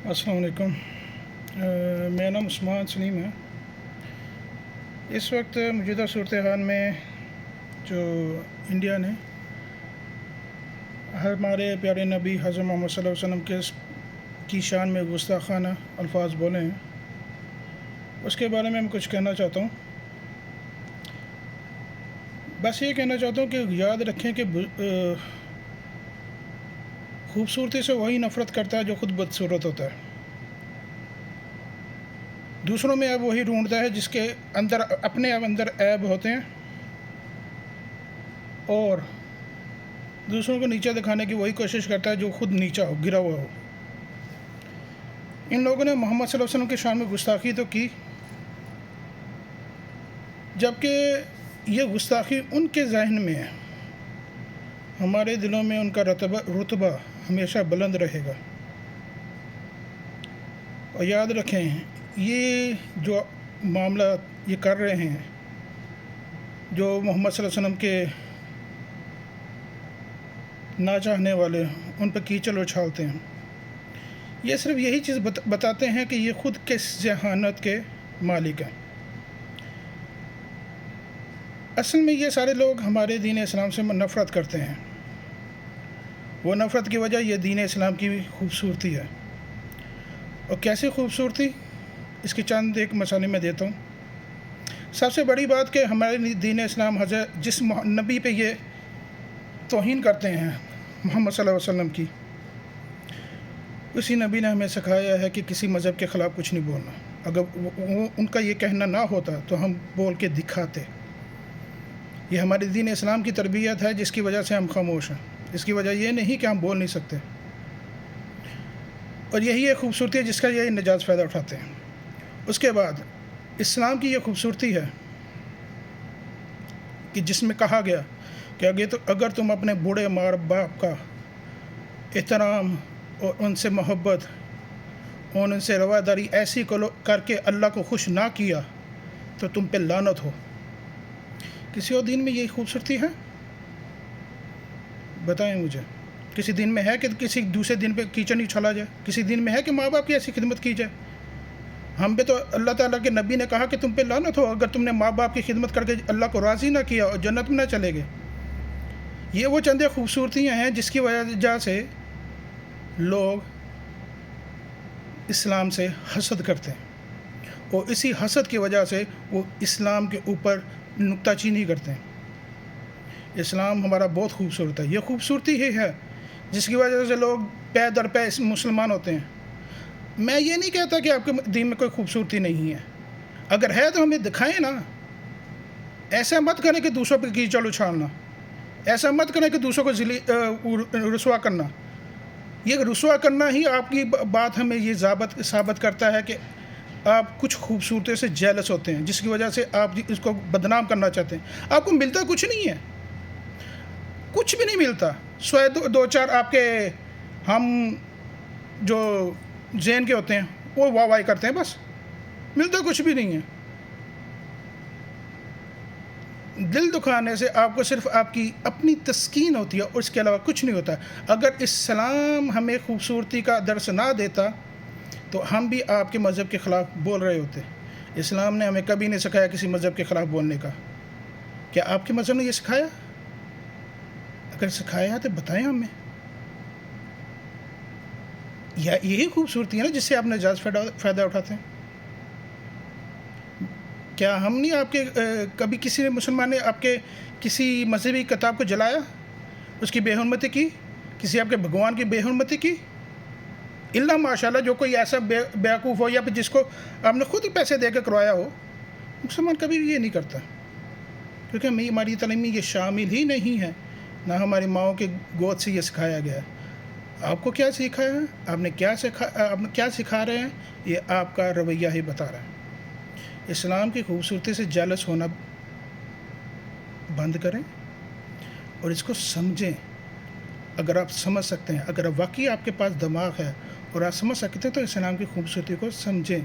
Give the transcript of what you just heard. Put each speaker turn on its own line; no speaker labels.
अस्सलाम वालेकुम। मेरा नाम उस्मान सलीम है। इस वक्त मौजूदा सूरत हाल में जो इंडिया ने हमारे प्यारे नबी हज़रत मोहम्मद सल्लल्लाहु अलैहि वसल्लम की शान में गुस्ताखाना अल्फाज बोले हैं, उसके बारे में मैं कुछ कहना चाहता हूँ। बस ये कहना चाहता हूँ कि याद रखें कि खूबसूरती से वही नफ़रत करता है जो ख़ुद बदसूरत होता है। दूसरों में ऐब वही ढूंढता है जिसके अंदर अपने अंदर ऐब होते हैं, और दूसरों को नीचा दिखाने की वही कोशिश करता है जो ख़ुद नीचा हो, गिरा हुआ हो। इन लोगों ने मोहम्मद सल्लल्लाहु अलैहि वसल्लम की शान में गुस्ताखी तो की, जबकि ये गुस्ताखी उनके जहन में है, हमारे दिलों में उनका रुतबा हमेशा बुलंद रहेगा। और याद रखें, ये जो मामला ये कर रहे हैं, जो मोहम्मद सल्लल्लाहु अलैहि वसल्लम के ना चाहने वाले उन पर कीचड़ उछालते हैं, ये सिर्फ यही चीज़ बताते हैं कि ये ख़ुद किस जहानत के मालिक हैं। असल में ये सारे लोग हमारे दीन इस्लाम से नफ़रत करते हैं। वो नफ़रत की वजह ये दीन इस्लाम की खूबसूरती है। और कैसी खूबसूरती, इसकी चंद एक मिसालें मैं देता हूँ। सबसे बड़ी बात कि हमारे दीन इस्लाम हज़रत जिस नबी पे ये तौहीन करते हैं, मोहम्मद सल्लल्लाहु अलैहि वसल्लम की, उसी नबी ने हमें सिखाया है कि किसी मज़हब के ख़िलाफ़ कुछ नहीं बोलना। अगर उनका ये कहना ना होता तो हम बोल के दिखाते। ये हमारे दीन इस्लाम की तरबियत है जिसकी वजह से हम खामोश हैं। इसकी वजह ये नहीं कि हम बोल नहीं सकते। और यही एक खूबसूरती है जिसका ये निजात फ़ायदा उठाते हैं। उसके बाद इस्लाम की ये खूबसूरती है कि जिसमें कहा गया कि अगर तुम अपने बूढ़े माँ बाप का एहतराम और उनसे मोहब्बत और उनसे रवादारी ऐसी करके अल्लाह को खुश ना किया तो तुम पे लानत हो। किसी और दीन में यही खूबसूरती है? बताएं मुझे। किसी दिन में है कि किसी दूसरे दिन पे कीचड़ नहीं उछाला जाए? किसी दिन में है कि माँ बाप की ऐसी खिदमत की जाए? हम पे तो अल्लाह ताला के नबी ने कहा कि तुम पे लानत हो अगर तुमने माँ बाप की खिदमत करके अल्लाह को राज़ी ना किया और जन्नत में ना चले गए। ये वो चंद खूबसूरतियाँ हैं जिसकी वजह से लोग इस्लाम से हसद करते हैं, और इसी हसद की वजह से वो इस्लाम के ऊपर नुक्ताचीनी करते हैं। इस्लाम हमारा बहुत खूबसूरत है। ये खूबसूरती ही है जिसकी वजह से लोग पै दर पै मुसलमान होते हैं। मैं ये नहीं कहता कि आपके दीन में कोई खूबसूरती नहीं है, अगर है तो हमें दिखाएं ना। ऐसा मत करें कि दूसरों पर कीचड़ उछालना, ऐसा मत करें कि दूसरों को रुसवा करना। ये रुसवा करना ही आपकी बात हमें ये साबित करता है कि आप कुछ खूबसूरती से जेलस होते हैं, जिसकी वजह से आप इसको बदनाम करना चाहते हैं। आपको मिलता कुछ नहीं है, कुछ भी नहीं मिलता। स्वयं दो चार आपके हम जो जैन के होते हैं वो वाह करते हैं, बस। मिलता कुछ भी नहीं है। दिल दुखाने से आपको सिर्फ आपकी अपनी तस्कीन होती है और इसके अलावा कुछ नहीं होता। अगर इस्लाम हमें खूबसूरती का दर्स ना देता तो हम भी आपके मज़हब के ख़िलाफ़ बोल रहे होते। इस्लाम ने हमें कभी नहीं सिखाया किसी मज़हब के ख़िलाफ़ बोलने का। क्या आपके मज़हब ने ये सिखाया? अगर सिखाया तो बताएं हमें। यही खूबसूरती है ना जिससे आप निजात फ़ायदा उठाते हैं। क्या हम नहीं आपके कभी किसी मुसलमान ने आपके किसी मजहबी किताब को जलाया, उसकी बेहुरमती की, किसी आपके भगवान की बेहुरमती की? इल्ला माशाल्लाह जो कोई ऐसा बेवकूफ़ हो या फिर जिसको आपने खुद ही पैसे दे कर करवाया हो, मुसलमान कभी भी ये नहीं करता, क्योंकि हमारी तालीम में ये शामिल ही नहीं है, ना हमारी माओं के गोद से ये सिखाया गया है। आपको क्या सिखाया है? आपने क्या सिखा रहे हैं? ये आपका रवैया ही बता रहा है। इस्लाम की खूबसूरती से जेलस होना बंद करें और इसको समझें। अगर आप समझ सकते हैं, अगर वाकई आपके पास दिमाग है और आप समझ सकते हैं, तो इस्लाम की खूबसूरती को समझें।